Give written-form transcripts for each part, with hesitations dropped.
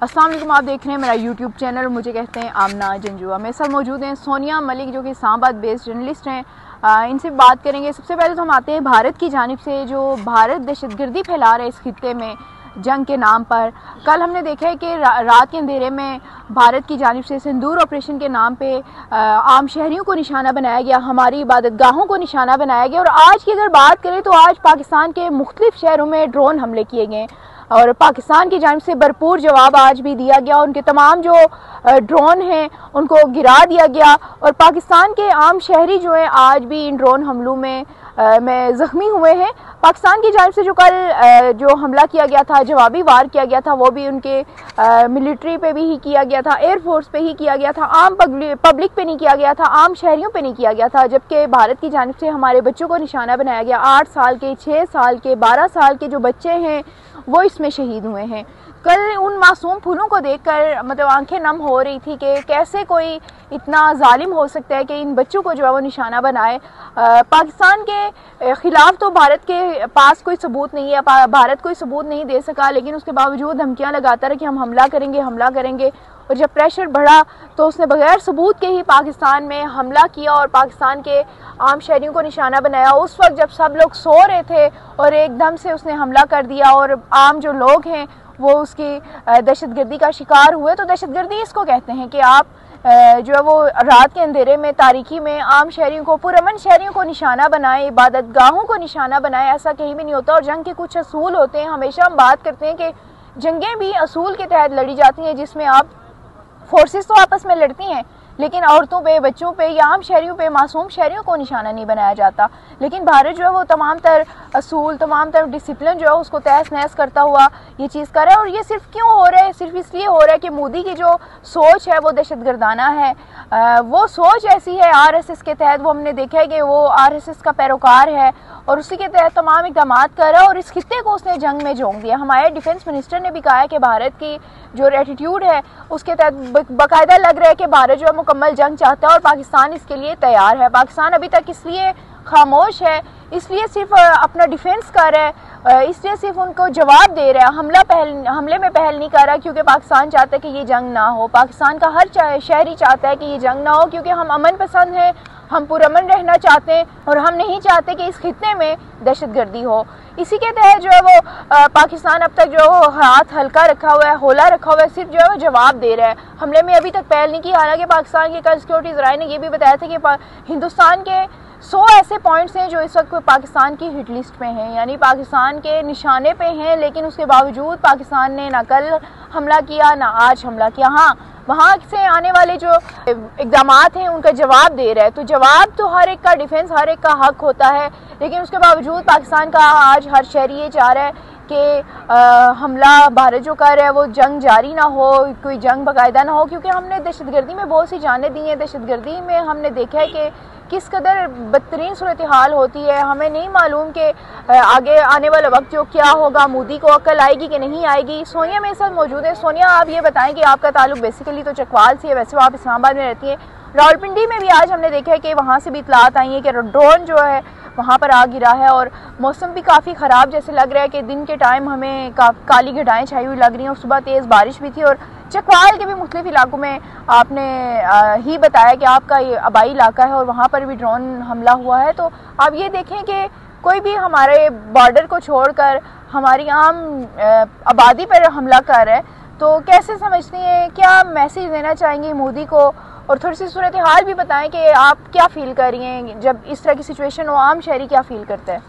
अस्सलाम वालेकुम, आप देख रहे हैं मेरा यूट्यूब चैनल। मुझे कहते हैं आमना जंजुआ। मेरे साथ मौजूद हैं सोनिया मलिक, जो कि इस्लामाबाद बेस्ड जर्नलिस्ट हैं। इनसे बात करेंगे। सबसे पहले तो हम आते हैं भारत की जानिब से, जो भारत दहशतगर्दी फैला रहे इस खित्ते में जंग के नाम पर। कल हमने देखा है कि रात के अंधेरे में भारत की जानिब से सिंदूर ऑपरेशन के नाम पे आम शहरियों को निशाना बनाया गया, हमारी इबादत गाहों को निशाना बनाया गया। और आज की अगर बात करें तो आज पाकिस्तान के मुख्तलिफ शहरों में ड्रोन हमले किए गए और पाकिस्तान की जानिब से भरपूर जवाब आज भी दिया गया। उनके तमाम जो ड्रोन हैं उनको गिरा दिया गया और पाकिस्तान के आम शहरी जो हैं आज भी इन ड्रोन हमलों में ज़ख्मी हुए हैं। पाकिस्तान की जानिब से जो कल जो हमला किया गया था, जवाबी वार किया गया था, वो भी उनके मिलिट्री पे भी ही किया गया था, एयरफोर्स पे ही किया गया था, आम पब्लिक पे नहीं किया गया था, आम शहरियों पे नहीं किया गया था। जबकि भारत की जानिब से हमारे बच्चों को निशाना बनाया गया। 8 साल के, 6 साल के, 12 साल के जो बच्चे हैं वो इसमें शहीद हुए हैं। कल उन मासूम फूलों को देखकर मतलब आंखें नम हो रही थी कि कैसे कोई इतना जालिम हो सकता है कि इन बच्चों को जो है वो निशाना बनाए। पाकिस्तान के ख़िलाफ़ तो भारत के पास कोई सबूत नहीं है, भारत कोई सबूत नहीं दे सका, लेकिन उसके बावजूद धमकियाँ लगाता रहा कि हम हमला करेंगे। और जब प्रेशर बढ़ा तो उसने बगैर सबूत के ही पाकिस्तान में हमला किया और पाकिस्तान के आम शहरियों को निशाना बनाया। उस वक्त जब सब लोग सो रहे थे और एकदम से उसने हमला कर दिया और आम जो लोग हैं वो उसकी दहशतगर्दी का शिकार हुए। तो दहशतगर्दी इसको कहते हैं कि आप जो है वो रात के अंधेरे में, तारीकी में आम शहरियों को, पुरअमन शहरियों को निशाना बनाए, इबादत गाहों को निशाना बनाए। ऐसा कहीं भी नहीं होता। और जंग के कुछ असूल होते हैं। हमेशा हम बात करते हैं कि जंगें भी असूल के तहत लड़ी जाती हैं, जिसमें आप फोर्सेस तो आपस में लड़ती हैं लेकिन औरतों पे, बच्चों पे या आम शहरियों पे, मासूम शहरियों को निशाना नहीं बनाया जाता। लेकिन भारत जो है वो तमाम तर असूल, तमाम तर डिसिप्लिन जो है उसको तहस नहस करता हुआ ये चीज़ कर रहा है। और ये सिर्फ क्यों हो रहा है? सिर्फ इसलिए हो रहा है कि मोदी की जो सोच है वो दहशतगर्दाना है। वो सोच ऐसी है RSS के तहत। वो हमने देखा है कि वो RSS का पैरोकार है और उसी के तहत तमाम इक़दाम कर रहा है और इस खित्ते को उसने जंग में झोंक दिया। हमारे डिफेंस मिनिस्टर ने भी कहा है कि भारत की जो एटीट्यूड है उसके तहत बाकायदा लग रहा है कि भारत जो है मुकम्मल जंग चाहता है और पाकिस्तान इसके लिए तैयार है। पाकिस्तान अभी तक इसलिए खामोश है, इसलिए सिर्फ अपना डिफेंस कर रहा है, इसलिए सिर्फ उनको जवाब दे रहा है, हमले में पहल नहीं कर रहा, क्योंकि पाकिस्तान चाहता है कि ये जंग ना हो। पाकिस्तान का हर शहरी चाहता है कि ये जंग ना हो, क्योंकि हम अमन पसंद हैं, हम पुरअमन रहना चाहते हैं और हम नहीं चाहते कि इस खित्ते में दहशतगर्दी हो। इसी के तहत जो है वो पाकिस्तान अब तक जो हाथ हल्का रखा हुआ है, होला रखा हुआ है, सिर्फ जो है वो जवाब दे रहा है। हमले में अभी तक पहल नहीं की। हालांकि पाकिस्तान के कल सिक्योरिटी ज़राए ने ये भी बताया था कि हिंदुस्तान के 100 ऐसे पॉइंट्स हैं जो इस वक्त पाकिस्तान की हिट लिस्ट में हैं, यानी पाकिस्तान के निशाने पे हैं, लेकिन उसके बावजूद पाकिस्तान ने ना कल हमला किया ना आज हमला किया। हाँ, वहाँ से आने वाले जो इक़दाम हैं उनका जवाब दे रहा है। तो जवाब तो हर एक का, डिफेंस हर एक का हक होता है, लेकिन उसके बावजूद पाकिस्तान का आज हर शहरी ये चाह रहा है कि हमला भारत जो कर रहा है वो जंग जारी ना हो, कोई जंग बाकायदा ना हो, क्योंकि हमने दहशतगर्दी में बहुत सी जानें दी हैं। दहशतगर्दी में हमने देखा है कि किस कदर बदतरीन सूरत हाल होती है। हमें नहीं मालूम कि आगे आने वाला वक्त जो क्या होगा, मोदी को अक्ल आएगी कि नहीं आएगी। सोनिया मेरे साथ मौजूद है। सोनिया, आप ये बताएं कि आपका ताल्लुक बेसिकली तो चकवाल से है, वैसे वो आप इस्लामाबाद में रहती हैं। रावलपिंडी में भी आज हमने देखा है कि वहाँ से भी इतलात आई है कि ड्रोन जो है वहाँ पर आ गिरा है और मौसम भी काफ़ी ख़राब जैसे लग रहा है कि दिन के टाइम हमें काली घटाएँ छाई हुई लग रही हैं और सुबह तेज़ बारिश भी थी। और चकवाल के भी मुख्तलिफ इलाकों में आपने ही बताया कि आपका ये आबाई इलाका है और वहाँ पर भी ड्रोन हमला हुआ है। तो आप ये देखें कि कोई भी हमारे बॉर्डर को छोड़कर हमारी आम आबादी पर हमला कर रहा है, तो कैसे समझती हैं, क्या मैसेज देना चाहेंगी मोदी को? और थोड़ी सी सूरत हाल भी बताएं कि आप क्या फ़ील कर रही हैं जब इस तरह की सिचुएशन हो, आम शहरी क्या फ़ील करता है?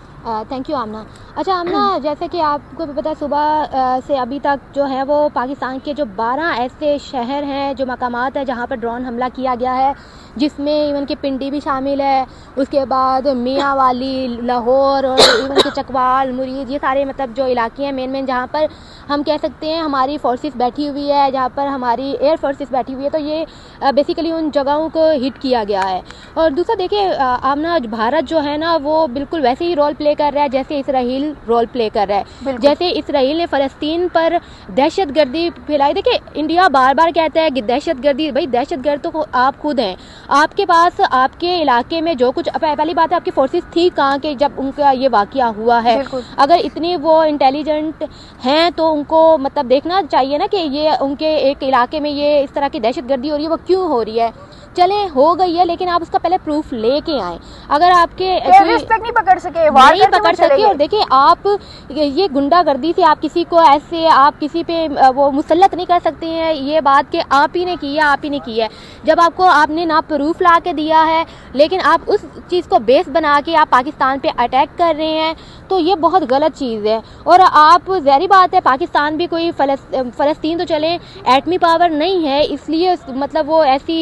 थैंक यू आमना। अच्छा आमना, जैसे कि आपको भी पता है सुबह से अभी तक जो है वो पाकिस्तान के जो 12 ऐसे शहर हैं, जो मकामात हैं जहाँ पर ड्रोन हमला किया गया है, जिसमें इवन के पिंडी भी शामिल है, उसके बाद मियांवाली, लाहौर और इवन के चकवाल, मुरीद, ये सारे मतलब जो इलाके हैं मेन जहाँ पर हम कह सकते हैं हमारी फोर्सेस बैठी हुई है, जहाँ पर हमारी एयर फोर्सेस बैठी हुई है। तो ये बेसिकली उन जगहों को हिट किया गया है। और दूसरा देखिए आमना, भारत जो है ना वो बिल्कुल वैसे ही रोल प्ले कर रहा है जैसे इसराइल इसराइल रोल प्ले कर रहा है। जैसे इसराइल ने फ़लस्तीन पर दहशतगर्दी फैलाई, देखिए इंडिया बार बार कहता है कि दहशतगर्दी, भाई दहशतगर्द तो आप खुद हैं। आपके पास आपके इलाके में जो कुछ, पहली बात है आपकी फोर्सेस थी कहाँ के जब उनका ये वाकया हुआ है। अगर इतनी वो इंटेलिजेंट हैं तो उनको मतलब देखना चाहिए ना कि ये उनके एक इलाके में ये इस तरह की दहशतगर्दी हो रही है, वो क्यों हो रही है। चले हो गई है, लेकिन आप उसका पहले प्रूफ लेके आए। अगर आपके नहीं पकड़ सके, नहीं पकड़ सके, और देखिए आप ये गुंडागर्दी से आप किसी को ऐसे आप किसी पे वो मुसल्लत नहीं कर सकते हैं, ये बात कि आप ही ने की है, आप ही ने की है। जब आपको आपने ना प्रूफ ला के दिया है, लेकिन आप उस चीज़ को बेस बना के आप पाकिस्तान पे अटैक कर रहे हैं, तो ये बहुत गलत चीज़ है। और आप ज़ाहिर बात है पाकिस्तान भी कोई फ़लस्तीन तो चले एटमी पावर नहीं है, इसलिए मतलब वो ऐसी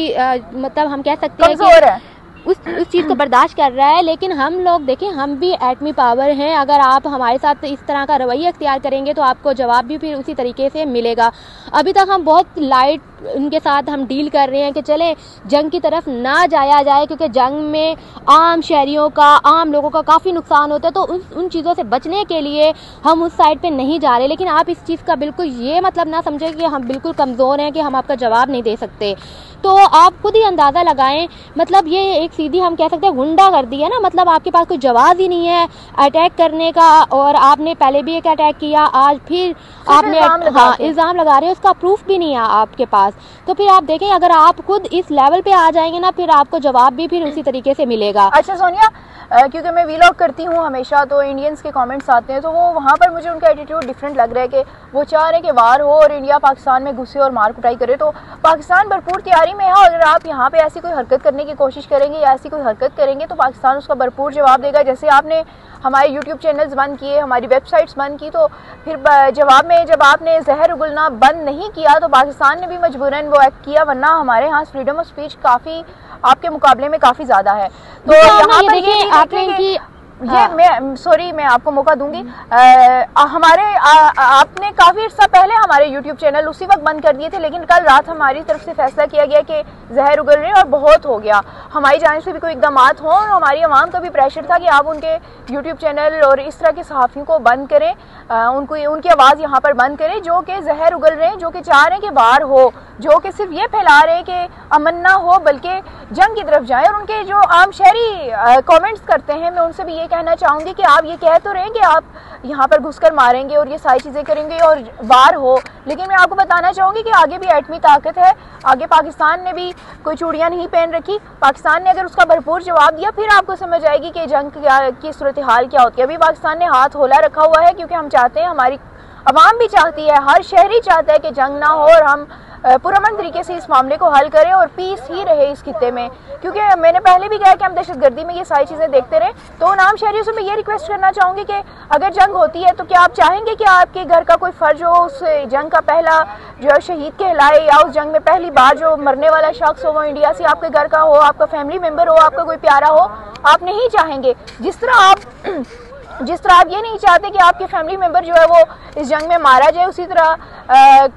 मतलब हम कह सकते हैं कि उस चीज़ को बर्दाश्त कर रहा है। लेकिन हम लोग देखें, हम भी एटमी पावर हैं। अगर आप हमारे साथ इस तरह का रवैया इख्तियार करेंगे तो आपको जवाब भी फिर उसी तरीके से मिलेगा। अभी तक हम बहुत लाइट उनके साथ हम डील कर रहे हैं कि चले जंग की तरफ ना जाया जाए, क्योंकि जंग में आम शहरियों का, आम लोगों का काफ़ी नुकसान होता है, तो उन चीज़ों से बचने के लिए हम उस साइड पे नहीं जा रहे। लेकिन आप इस चीज़ का बिल्कुल ये मतलब ना समझें कि हम बिल्कुल कमज़ोर हैं, कि हम आपका जवाब नहीं दे सकते। तो आप खुद ही अंदाज़ा लगाएं, मतलब ये एक सीधी हम कह सकते हैं गुंडागर्दी है ना। मतलब आपके पास कोई जवाब ही नहीं है अटैक करने का, और आपने पहले भी एक अटैक किया, आज फिर आपने इल्ज़ाम लगा रहे हैं, उसका प्रूफ भी नहीं है आपके पास। तो फिर आप देखें, अगर आप खुद इस लेवल पे आ जाएंगे ना, फिर आपको जवाब भी फिर उसी तरीके से मिलेगा। अच्छा सोनिया, क्योंकि मैं वीलॉग करती हूँ हमेशा, तो इंडियंस के कमेंट्स आते हैं, तो वो वहाँ पर मुझे उनका एटीट्यूड डिफरेंट लग रहा है कि वो चाह रहे हैं कि वार हो और इंडिया पाकिस्तान में घुसे और मार कुटाई करे। तो पाकिस्तान भरपूर तैयारी में है, अगर आप यहाँ पे ऐसी कोई हरकत करने की कोशिश करेंगे या ऐसी कोई हरकत करेंगे तो पाकिस्तान उसका भरपूर जवाब देगा। जैसे आपने हमारे यूट्यूब चैनल्स बंद किए, हमारी वेबसाइट्स बंद की, तो फिर जवाब में जब आपने जहर उगलना बंद नहीं किया तो पाकिस्तान ने भी मजबूरन वो एक्ट किया, वरना हमारे यहाँ फ्रीडम ऑफ स्पीच काफ़ी आपके मुकाबले में काफ़ी ज़्यादा है। तो यहाँ पर ये आपने कि ये मैं आपको मौका दूंगी। हमारे आपने काफ़ी अर्सा पहले हमारे YouTube चैनल उसी वक्त बंद कर दिए थे, लेकिन कल रात हमारी तरफ से फैसला किया गया कि जहर उगल रहे और बहुत हो गया, हमारी जानिब से भी कोई इक़दामात हों, और हमारी आवाम का भी प्रेशर था कि आप उनके YouTube चैनल और इस तरह के सहाफ़ियों को बंद करें, उनकी आवाज़ यहाँ पर बंद करें जो कि जहर उगल रहे हैं, जो कि चाह रहे हैं कि बाहर हो, जो कि सिर्फ ये फैला रहे हैं कि अमन ना हो बल्कि जंग की तरफ जाएं। और उनके जो आम शहरी कमेंट्स करते हैं, मैं उनसे भी ये कहना चाहूँगी कि आप ये कह तो रहे हैं कि आप यहाँ पर घुसकर मारेंगे और ये सारी चीज़ें करेंगे और वार हो, लेकिन मैं आपको बताना चाहूँगी कि आगे भी एटमी ताकत है, आगे पाकिस्तान ने भी कोई चूड़ियाँ नहीं पहन रखी। पाकिस्तान ने अगर उसका भरपूर जवाब दिया फिर आपको समझ आएगी कि जंग की सूरत हाल क्या होती है। अभी पाकिस्तान ने हाथ होला रखा हुआ है, क्योंकि हम चाहते हैं, हमारी आवाम भी चाहती है, हर शहरी चाहता है कि जंग ना हो और हम पुरअमन तरीके से इस मामले को हल करें और पीस ही रहे इस खित्ते में। क्योंकि मैंने पहले भी कहा कि हम दहशतगर्दी में ये सारी चीज़ें देखते रहे। तो उन आम शहरियों से मैं ये रिक्वेस्ट करना चाहूँगी कि अगर जंग होती है तो क्या आप चाहेंगे कि आपके घर का कोई फ़र्ज हो उस जंग का पहला जो शहीद कहलाए, या उस जंग में पहली बार जो मरने वाला शख्स हो वो इंडिया से आपके घर का हो, आपका फैमिली मेम्बर हो, आपका कोई प्यारा हो? आप नहीं चाहेंगे। जिस तरह आप ये नहीं चाहते कि आपके फैमिली मेम्बर जो है वो इस जंग में मारा जाए, उसी तरह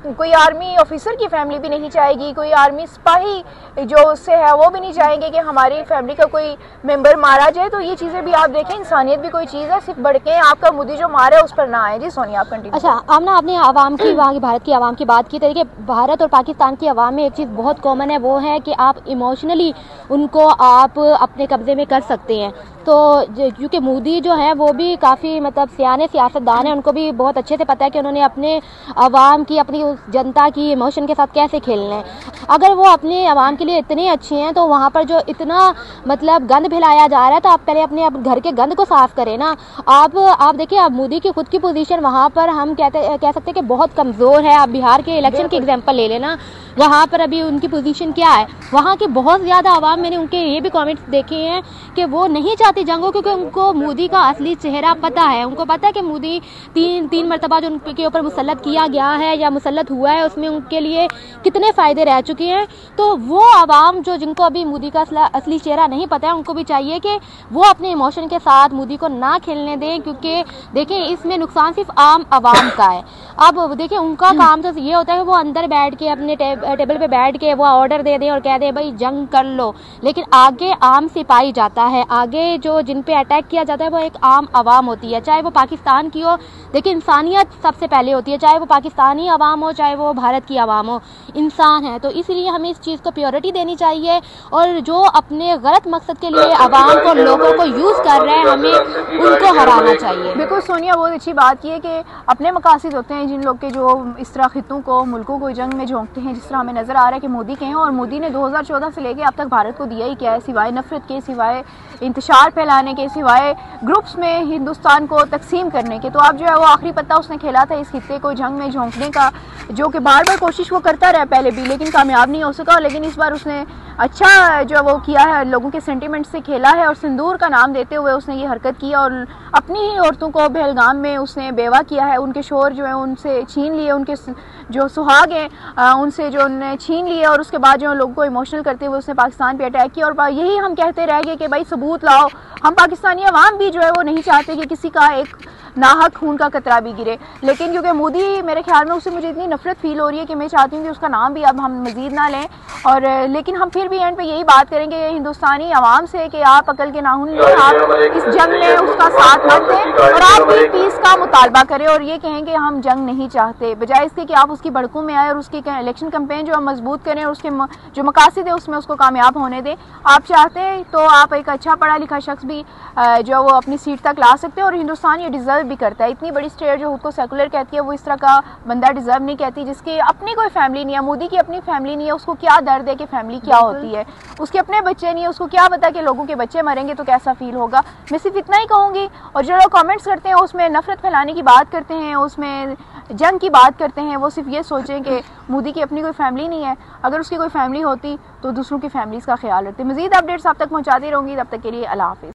कोई आर्मी ऑफिसर की फैमिली भी नहीं चाहेगी, कोई आर्मी सिपाही जो उससे है वो भी नहीं चाहेंगे कि हमारी फैमिली का कोई मेंबर मारा जाए। तो ये चीज़ें भी आप देखें, इंसानियत भी कोई चीज़ है, सिर्फ भड़के आपका मुद्दी जो मारा है उस पर ना आए। जी सोनिया, आप कंटिन्यू। अच्छा आमना, आपने आवाम की, वहाँ की भारत की आवाम की बात की। तरीके भारत और पाकिस्तान की आवाम में एक चीज़ बहुत कॉमन है, वो है कि आप इमोशनली उनको आप अपने कब्ज़े में कर सकते हैं। तो क्योंकि मोदी जो है वो भी काफ़ी मतलब सियाने सियासतदान है, उनको भी बहुत अच्छे से पता है कि उन्होंने अपने आवाम की, अपनी उस जनता की इमोशन के साथ कैसे खेलना है। अगर वो अपने आवाम के लिए इतने अच्छे हैं तो वहाँ पर जो इतना मतलब गंद फैलाया जा रहा है, तो आप पहले अपने घर के गंद को साफ़ करें ना। आप देखिए, आप मोदी की खुद की पोजीशन वहाँ पर हम कह सकते हैं कि बहुत कमज़ोर है। आप बिहार के इलेक्शन की एग्जाम्पल ले लेना, वहाँ पर अभी उनकी पोजीशन क्या है। वहाँ के बहुत ज़्यादा आवाम, मैंने उनके ये भी कमेंट्स देखे हैं कि वो नहीं चाहते जंग हो, क्योंकि उनको मोदी का असली चेहरा पता है। उनको पता है कि मोदी तीन मरतबा जो उनके ऊपर मुसल्लत किया गया है या मुसल्लत हुआ है, उसमें उनके लिए कितने फ़ायदे रह चुके चुकी हैं। तो वो आवाम जो जिनको अभी मोदी का असली चेहरा नहीं पता है, उनको भी चाहिए कि वो अपने इमोशन के साथ मोदी को ना खेलने दें, क्योंकि देखिए इसमें नुकसान सिर्फ आम आवाम का है। अब देखिए उनका काम तो ये होता है कि वो अंदर बैठ के अपने टेबल पे बैठ के वो ऑर्डर दे दें और कह दें भाई जंग कर लो, लेकिन आगे आम सिपाही जाता है, आगे जो जिन पे अटैक किया जाता है वो एक आम आवाम होती है, चाहे वो पाकिस्तान की हो। देखिए इंसानियत सबसे पहले होती है, चाहे वो पाकिस्तानी आवाम हो चाहे वो भारत की आवाम हो, इंसान है। तो इसलिए हमें इस चीज़ को प्रायोरिटी देनी चाहिए, और जो अपने गलत मकसद के लिए आवाम को, लोगों को यूज़ कर रहे हैं, हमें उनको हराना चाहिए। बिल्कुल सोनिया, बहुत अच्छी बात की है कि अपने मकासद होते हैं जिन लोग के जो इस तरह खितों को, मुल्कों को जंग में झोंकते हैं, जिस तरह हमें नज़र आ रहा है कि मोदी के हैं। और मोदी ने 2014 से लेकर अब तक भारत को दिया ही क्या है, सिवाय नफरत के, सिवाय इंतशार फैलाने के, सिवाय ग्रुप्स में हिंदुस्तान को तकसीम करने के। तो अब जो है वो आखिरी पत्ता उसने खेला था इस खित्ते को जंग में झोंकने का, जो कि बार बार कोशिश वो करता रहा पहले भी, लेकिन कामयाब नहीं हो सका। लेकिन इस बार उसने अच्छा जो वो किया है, लोगों के सेंटिमेंट से खेला है, और सिंदूर का नाम देते हुए उसने ये हरकत की, और अपनी ही औरतों को पहलगाम में उसने बेवा किया है, उनके शोर जो है उनसे छीन लिए, उनके जो सुहाग हैं उनसे जो उन्होंने छीन लिए, और उसके बाद जो लोगों को इमोशनल करते हुए उसने पाकिस्तान पे अटैक किया। और यही हम कहते रह गए कि भाई सबूत लाओ। हम पाकिस्तानी अवाम भी जो है वो नहीं चाहते कि किसी का एक नाहक खून का कतरा भी गिरे, लेकिन क्योंकि मोदी, मेरे ख्याल में उससे मुझे इतनी नफरत फील हो रही है कि मैं चाहती हूँ कि उसका नाम भी अब हम मजीद ना लें। और लेकिन हम फिर भी एंड पे यही बात करेंगे हिंदुस्तानी आवाम से कि आप अकल के नाखून लें, आप इस जंग में उसका साथ मत दें, और आप भी पीस का मुतालबा करें और ये कहें कि हम जंग नहीं चाहते, बजाय इसके कि आप उसकी भड़कों में आए और उसकी इलेक्शन कैंपेन जो है मजबूत करें, और उसके जो मकासद है उसमें उसको कामयाब होने दें। आप चाहते हैं तो आप एक अच्छा पढ़ा लिखा शख्स भी जो वो अपनी सीट तक ला सकते हैं, और हिंदुस्तान ये डिजर्व भी करता है। इतनी बड़ी स्टेट जो खुद को सेकुलर कहती है, वो इस तरह का बंदा डिजर्व नहीं कहती, जिसकी अपनी कोई फैमिली नहीं है। मोदी की अपनी फैमिली नहीं है, उसको क्या दर्द है कि फैमिली क्या होती है, उसके अपने बच्चे नहीं है, उसको क्या पता कि लोगों के बच्चे मरेंगे तो कैसा फील होगा। मैं सिर्फ इतना ही कहूँगी। और जो लोग कमेंट्स करते हैं उसमें नफरत फैलाने की बात करते हैं, उसमें जंग की बात करते हैं, वो सिर्फ ये सोचें कि मोदी की अपनी कोई फैमिली नहीं है। अगर उसकी कोई फैमिली होती तो दूसरों की फैमिलीज़ का ख्याल रखते। मज़ीद अपडेट्स आप तक पहुँचाती रहूँगी, तब तक के लिए अल्लाह हाफ़िज़।